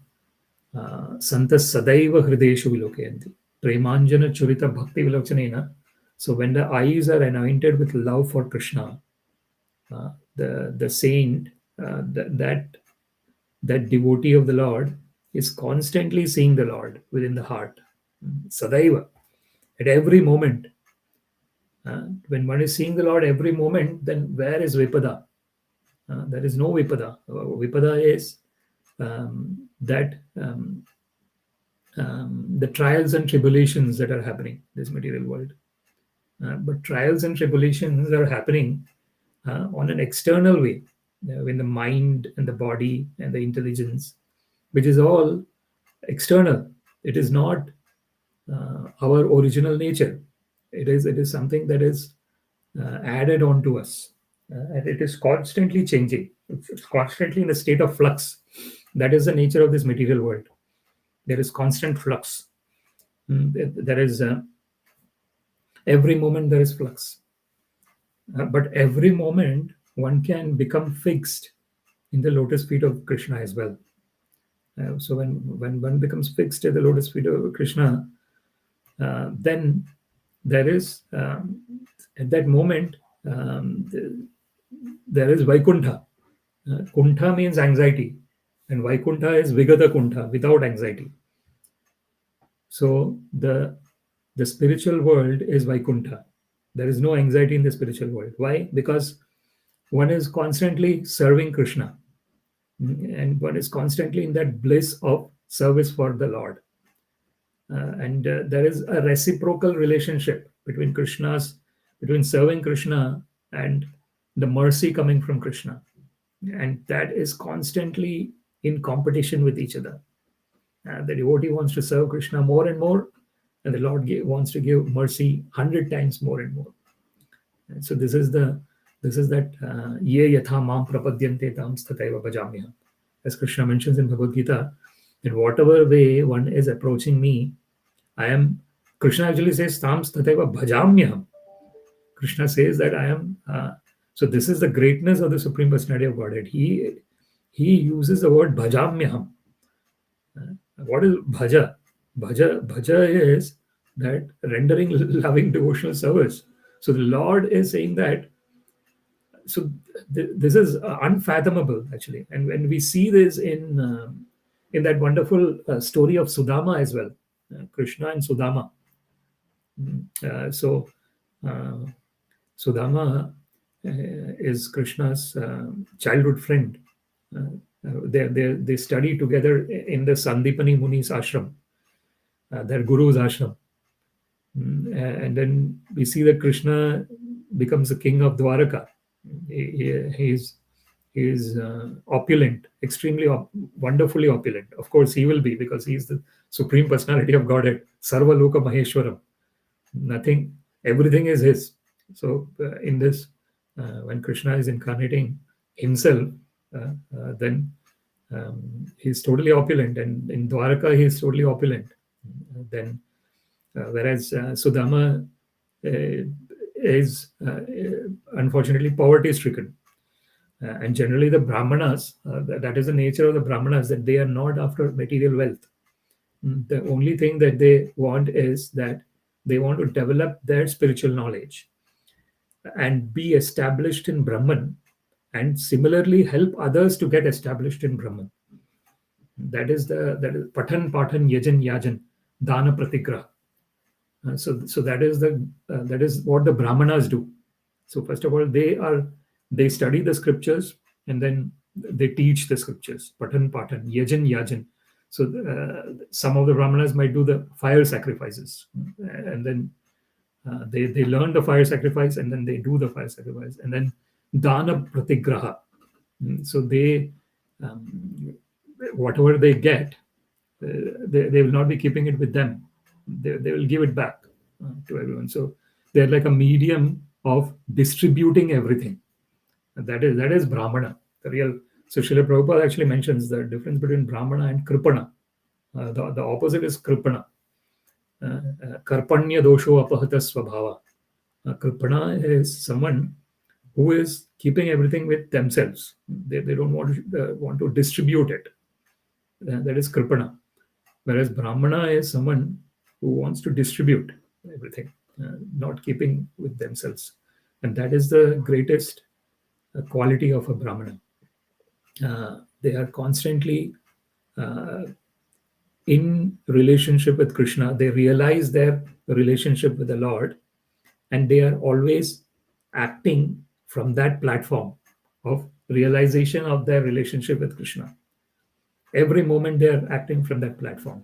Santas Sadaiva Hrideshu Vilokayanti. Premanjana Churita Bhakti Vilochanena. So when the eyes are anointed with love for Krishna, the saint, that devotee of the Lord is constantly seeing the Lord within the heart. Sadaiva. At every moment. When one is seeing the Lord every moment, then where is Vipada? There is no Vipada. Vipada is that the trials and tribulations that are happening in this material world. But trials and tribulations are happening on an external way, in the mind and the body and the intelligence, which is all external. It is not our original nature. It is something that is added on to us, and it is constantly changing. It's constantly in a state of flux. That is the nature of this material world. There is constant flux. There is every moment there is flux, but every moment one can become fixed in the lotus feet of Krishna as well. So when one becomes fixed at the lotus feet of Krishna, then there is at that moment there is Vaikuntha. Kuntha means anxiety, and Vaikuntha is Vigata Kuntha, without anxiety. So the spiritual world is Vaikuntha. There is no anxiety in the spiritual world. Why? Because one is constantly serving Krishna, and one is constantly in that bliss of service for the Lord. And there is a reciprocal relationship between serving Krishna and the mercy coming from Krishna, and that is constantly in competition with each other. The devotee wants to serve Krishna more and more, and the Lord wants to give mercy 100 times more and more. And so this is that ye yatha mam prapadyante tam stataiva bhajamyaham. As Krishna mentions in Bhagavad Gita, in whatever way one is approaching me, Krishna actually says tam stataiva bhajamyaham. Krishna says that I am. So this is the greatness of the Supreme Personality of Godhead. He uses the word bhajamyaham. What is bhaja? Bhaja is that rendering loving devotional service. So the Lord is saying that. So this is unfathomable, actually. And when we see this in that wonderful story of Sudama as well, Krishna and Sudama. So Sudama is Krishna's childhood friend. They study together in the Sandipani Muni's ashram, their guru's ashram. And then we see that Krishna becomes the king of Dwaraka. He is opulent, extremely wonderfully opulent. Of course, he will be, because he is the supreme personality of Godhead, Sarva Loka Maheshwaram. Nothing, everything is his. So in this, when Krishna is incarnating himself, then he's totally opulent, and in Dwaraka he is totally opulent. Then, whereas Sudama is unfortunately poverty-stricken. And generally the Brahmanas, that is the nature of the Brahmanas, that they are not after material wealth. The only thing that they want is that they want to develop their spiritual knowledge and be established in Brahman, and similarly help others to get established in Brahman. That is patan yajan yajan dana pratigraha. So that is what the Brahmanas do. So first of all, they study the scriptures, and then they teach the scriptures. Patan, yajan, yajan. So some of the Brahmanas might do the fire sacrifices, and then they learn the fire sacrifice, and then they do the fire sacrifice, and then dana pratigraha. So they whatever they get, they will not be keeping it with them. They will give it back to everyone. So they're like a medium of distributing everything. That is Brahmana, the real. So Srila Prabhupada actually mentions the difference between Brahmana and Kripana. The opposite is Kripana. Karpanya dosho apahata svabhava. Kripana is someone who is keeping everything with themselves. They don't want to distribute it. That is Kripana. Whereas Brahmana is someone who wants to distribute everything, not keeping with themselves. And that is the greatest quality of a Brahmana. They are constantly in relationship with Krishna. They realize their relationship with the Lord, and they are always acting from that platform of realization of their relationship with Krishna. Every moment they are acting from that platform.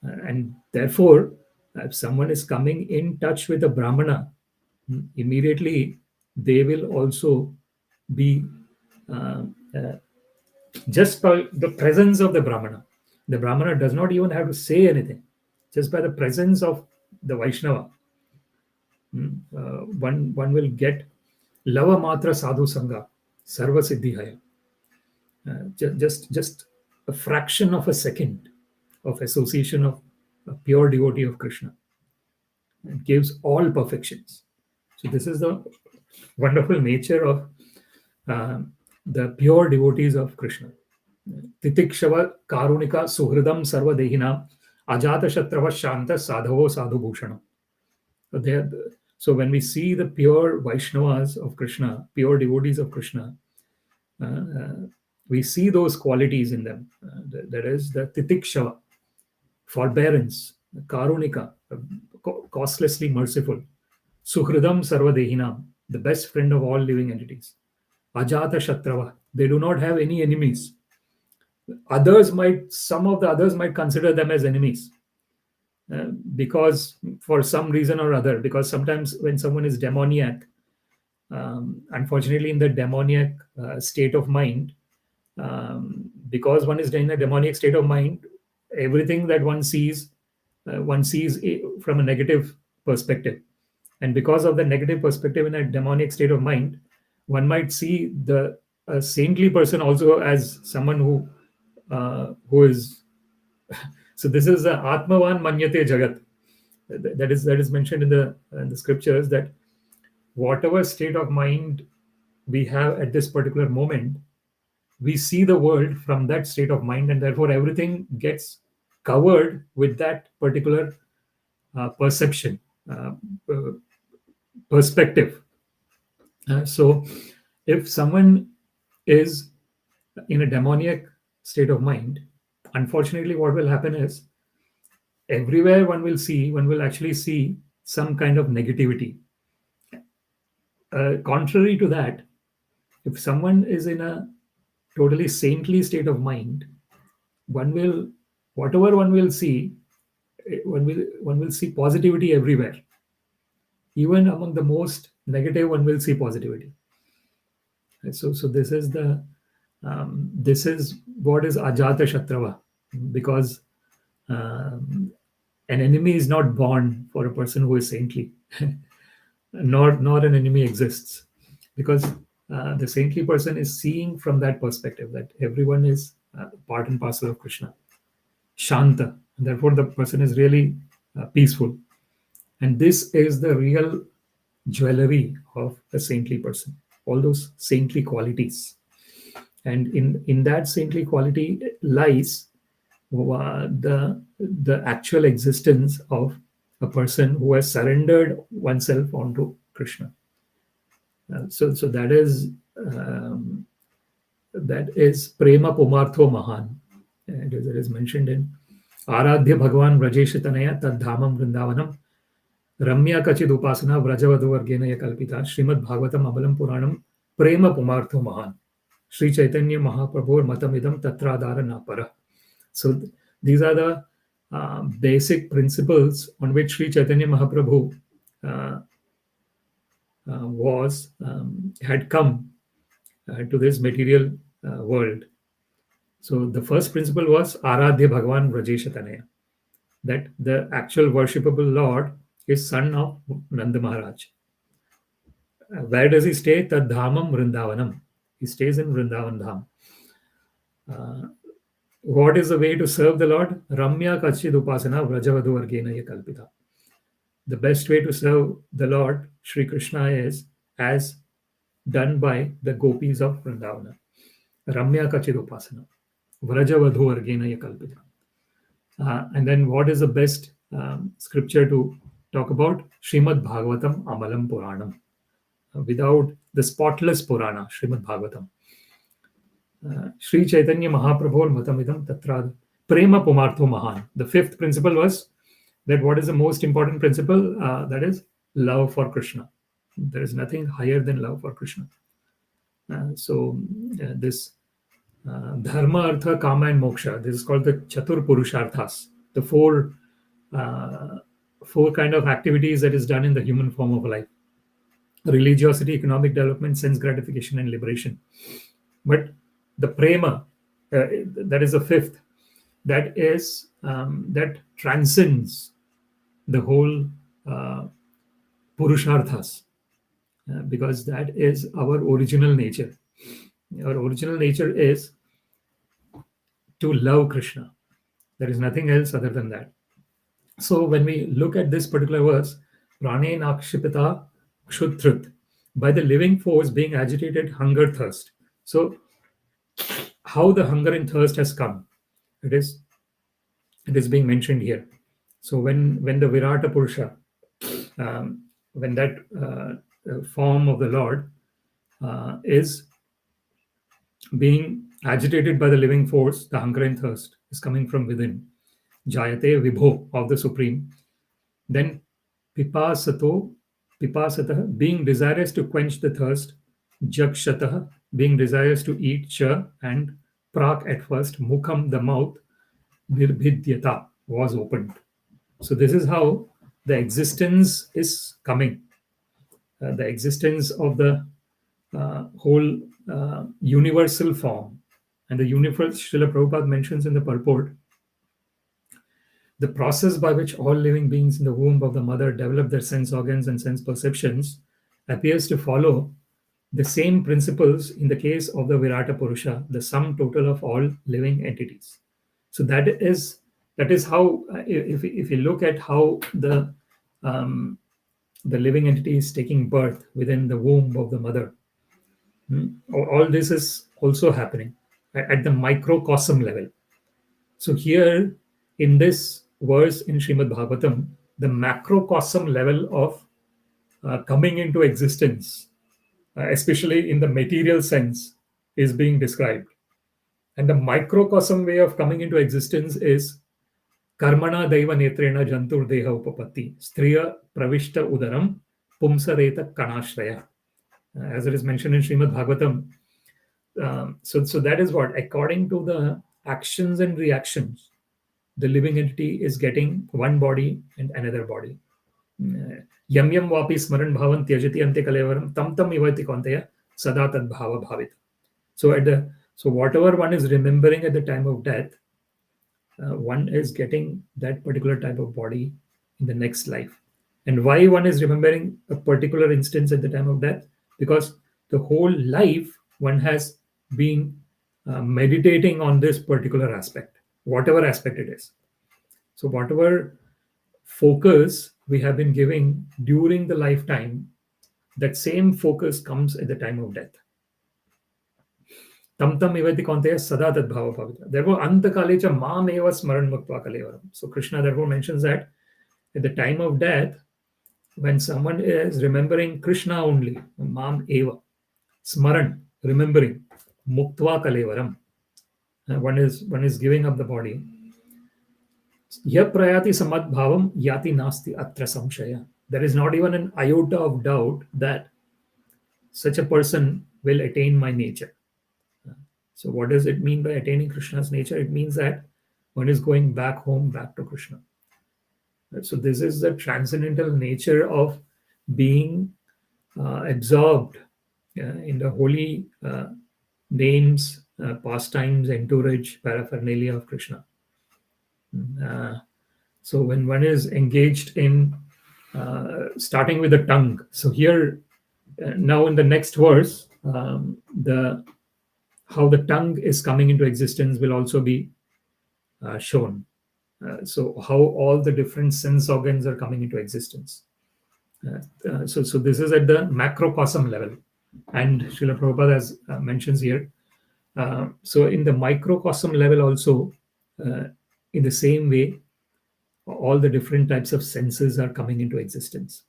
And therefore, if someone is coming in touch with a Brahmana, immediately they will also be just by the presence of the Brahmana. The Brahmana does not even have to say anything. Just by the presence of the Vaishnava, one will get lava matra sadhu sangha sarva siddhihaya. Just a fraction of a second of association of a pure devotee of Krishna. It gives all perfections. So this is the wonderful nature of the pure devotees of Krishna. Titikshava karunika suhridam sarva dehinam ajata shatrava shanta sadhavo sadhu bhushanam. So when we see the pure Vaishnavas of Krishna, pure devotees of Krishna, we see those qualities in them. That is the titikshava, forbearance, karunika, costlessly merciful, suhridam sarvadehinam, the best friend of all living entities, ajata shatrava, they do not have any enemies. Some of the others might consider them as enemies, because for some reason or other, because sometimes when someone is demoniac, unfortunately in the demoniac state of mind, because one is in a demoniac state of mind, everything that one sees from a negative perspective. And because of the negative perspective in a demoniac state of mind, one might see a saintly person also as someone who is. So this is Atmavan Manyate Jagat. That is mentioned in the scriptures, that whatever state of mind we have at this particular moment, we see the world from that state of mind, and therefore everything gets covered with that particular perception, perspective. So if someone is in a demoniac state of mind, unfortunately what will happen is, everywhere one will actually see some kind of negativity. contrary to that, if someone is in a totally saintly state of mind, whatever one will see, one will see positivity everywhere. Even among the most negative, one will see positivity. So this is what is ajata shatrava, because um, an enemy is not born for a person who is saintly, nor an enemy exists, because the saintly person is seeing from that perspective that everyone is part and parcel of Krishna, shanta, and therefore the person is really peaceful, and this is the real jewelry of a saintly person, all those saintly qualities. And in that saintly quality lies the actual existence of a person who has surrendered oneself onto Krishna. So that is prema pumartho mahan. It is mentioned in Aradhya Bhagavan Vrajeshitanaya Tad Dhamam Vrindavanam Ramya Kachid Upasana Vrajavadhuvargena Kalpita Śrīmad-Bhāgavatam Amalam Puranam Prema Pumartho Mahan Sri Chaitanya Mahaprabhu Matamidam Tatradhara Napara. So these are the basic principles on which Sri Chaitanya Mahaprabhu had come to this material world. So the first principle was Aradhya Bhagavan Vrajeshatanaya, that the actual worshipable Lord is son of Nanda Maharaj. Where does he stay? Tad Dhamam Vrindavanam. He stays in Vrindavan Dham. What is the way to serve the Lord? Ramya Kachid Upasana Vrajavadhu Vargena Kalpita. The best way to serve the Lord, Sri Krishna, is as done by the gopis of Vrindavana. Ramya Kachid Upasana Vrajavadhu Vargena Kalpita. And then what is the best scripture to talk about? Śrīmad-Bhāgavatam Amalam Puranam. Without the spotless Purana, Śrīmad-Bhāgavatam. Sri Chaitanya Mahaprabhu Matamidam Tatrad Prema Pumartho Mahan. The fifth principle was that what is the most important principle? That is love for Krishna. There is nothing higher than love for Krishna. This Dharma, Artha, Kama and Moksha, this is called the Chatur-Purusharthas, the four kind of activities that is done in the human form of life: religiosity, economic development, sense gratification, and liberation. But the prema, that is the fifth, that is that transcends the whole purusharthas, because that is our original nature. Our original nature is to love Krishna. There is nothing else other than that. So when we look at this particular verse, prāṇenākṣipatā kṣut, by the living force being agitated, hunger, thirst. So how the hunger and thirst has come, it is being mentioned here. So when the virāṭ-puruṣa, when that form of the Lord is being agitated by the living force, the hunger and thirst is coming from within. Jāyate, vibhoḥ, of the Supreme. Then pipāsato, being desirous to quench the thirst. Jakṣataś, being desirous to eat. Cha, and prāṅ, at first. Mukhaṁ, the mouth. Nirabhidyata, was opened. So this is how the existence is coming. The existence of the whole universal form. And the universal, Srila Prabhupada mentions in the purport, the process by which all living beings in the womb of the mother develop their sense organs and sense perceptions appears to follow the same principles in the case of the virāṭ-puruṣa, the sum total of all living entities. So that is how, if you look at how the living entity is taking birth within the womb of the mother, all this is also happening at the microcosm level. So here in this verse in Śrīmad-Bhāgavatam, the macrocosm level of coming into existence, especially in the material sense, is being described. And the microcosm way of coming into existence is karmana daiva netrena jantur deha upapatti striya pravishta udaram pumsareta kanashraya. as it is mentioned in Śrīmad-Bhāgavatam. So that is what, according to the actions and reactions, the living entity is getting one body and another body. Yam yam vapi smaran bhavan tyajati ante kalevaram tam tam ivati konteya sada tad bhava bhavita. So whatever one is remembering at the time of death, one is getting that particular type of body in the next life. And why one is remembering a particular instance at the time of death? Because the whole life one has been meditating on this particular aspect, whatever aspect it is. So whatever focus we have been giving during the lifetime, that same focus comes at the time of death. Tam tam ivati konteya sada tad bhava bhavita. Therefore, antakale cha mam eva smaran muktva kalevaram. So Krishna therefore mentions that at the time of death, when someone is remembering Krishna only, mam eva, smaran, remembering, muktva kalevaram, one is giving up the body. Ya prayati samad bhavam yati nasti atra samshaya. There is not even an iota of doubt that such a person will attain my nature. So what does it mean by attaining Krishna's nature? It means that one is going back home, back to Krishna. So this is the transcendental nature of being absorbed in the holy names, pastimes, entourage, paraphernalia of Krishna. So when one is engaged in starting with the tongue, so here now in the next verse, how the tongue is coming into existence will also be shown. So how all the different sense organs are coming into existence. So this is at the macrocosm level, and Srila Prabhupada as mentions here. So in the microcosm level also, in the same way, all the different types of senses are coming into existence.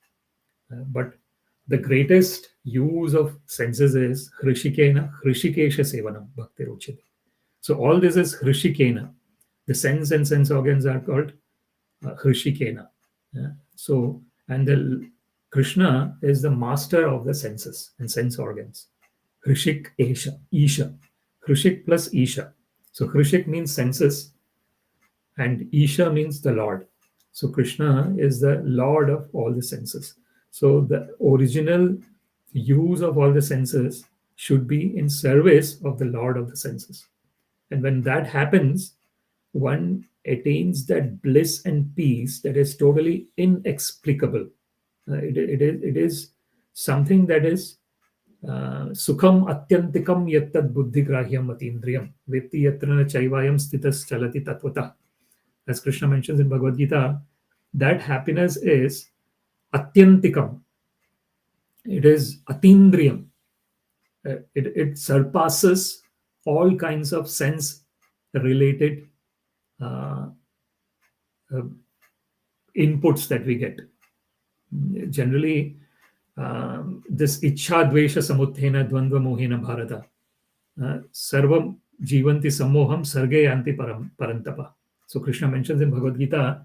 But the greatest use of senses is hrishikena, hrishikesha sevanam bhakti ruchite. So all this is hrishikena. The sense and sense organs are called hrishikena. So, and the Krishna is the master of the senses and sense organs. Hrishik esha, isha. Hrishik plus isha. So hrishik means senses and isha means the Lord. So Krishna is the Lord of all the senses. So the original use of all the senses should be in service of the Lord of the senses. And when that happens, one attains that bliss and peace that is totally inexplicable. It is something that is sukham atyantikam yattad buddhigrahyam atindriyam vetti yatrana chaivayam stitas chalati tatvata. As Krishna mentions in Bhagavad Gita, that happiness is atyantikam. It is atindriyam. It surpasses all kinds of sense-related inputs that we get. Generally, this ichha dvesha samuthena dvandva mohena bharata sarvam jivanti sammoham sarge yanti parantapa. So Krishna mentions in Bhagavad Gita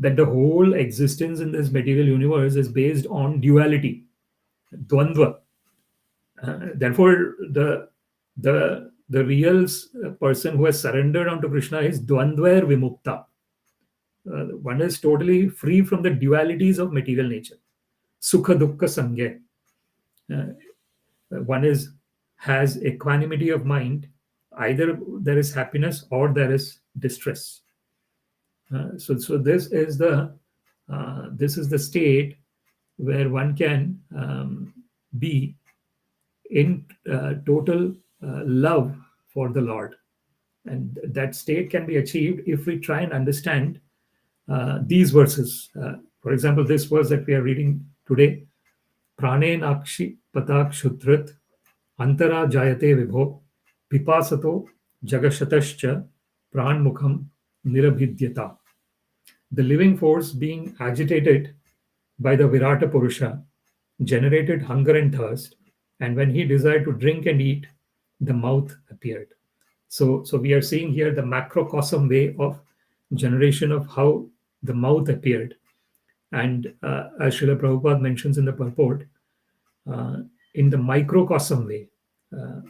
that the whole existence in this material universe is based on duality, dvandva. Therefore, the real person who has surrendered unto Krishna is dvandvair vimukta. One is totally free from the dualities of material nature. Sukha dukkha sangya. One has equanimity of mind. Either there is happiness or there is distress. So this is the state where one can be in total love for the Lord, and that state can be achieved if we try and understand these verses. For example, this verse that we are reading today: prāṇenākṣipatā kṣut antarā jāyate vibhoḥ pipāsato jakṣataś prāṅ nirabhidyata. The living force being agitated by the virāṭ-puruṣa generated hunger and thirst, and when he desired to drink and eat, the mouth appeared. So we are seeing here the macrocosm way of generation of how the mouth appeared. And as Srila Prabhupada mentions in the purport, in the microcosm way,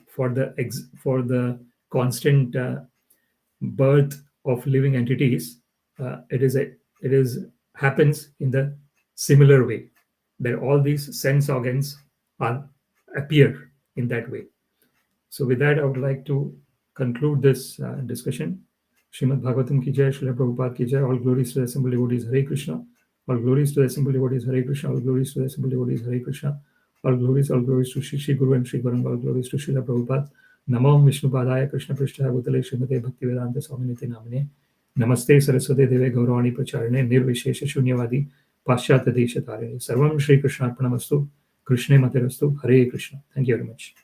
for the constant birth of living entities, it happens in the similar way, that all these sense organs appear in that way. So with that, I would like to conclude this discussion. Śrīmad-Bhāgavatam ki jai, Srila Prabhupada ki jai. All glories to the assembled devotees, Hare Krishna. All glories to the assembled devotees, Hare Krishna. All glories to the assembled devotees, Hare Krishna. All glories to Shri Guru and Shri Guranga. All glories to Srila Prabhupada. Namo Vishnu Padaya Krishna Prishtaya Bhutale Srimate Bhakti Vedanta Swaminiti Namine. Namaste Saraswate Deve Gauravani Pracharane Nirvishesha Shunyavadi Paschata Desha Tarine. Sarvam Shri Krishna Arpanamastu. Krishna Materastu. Hare Krishna. Thank you very much.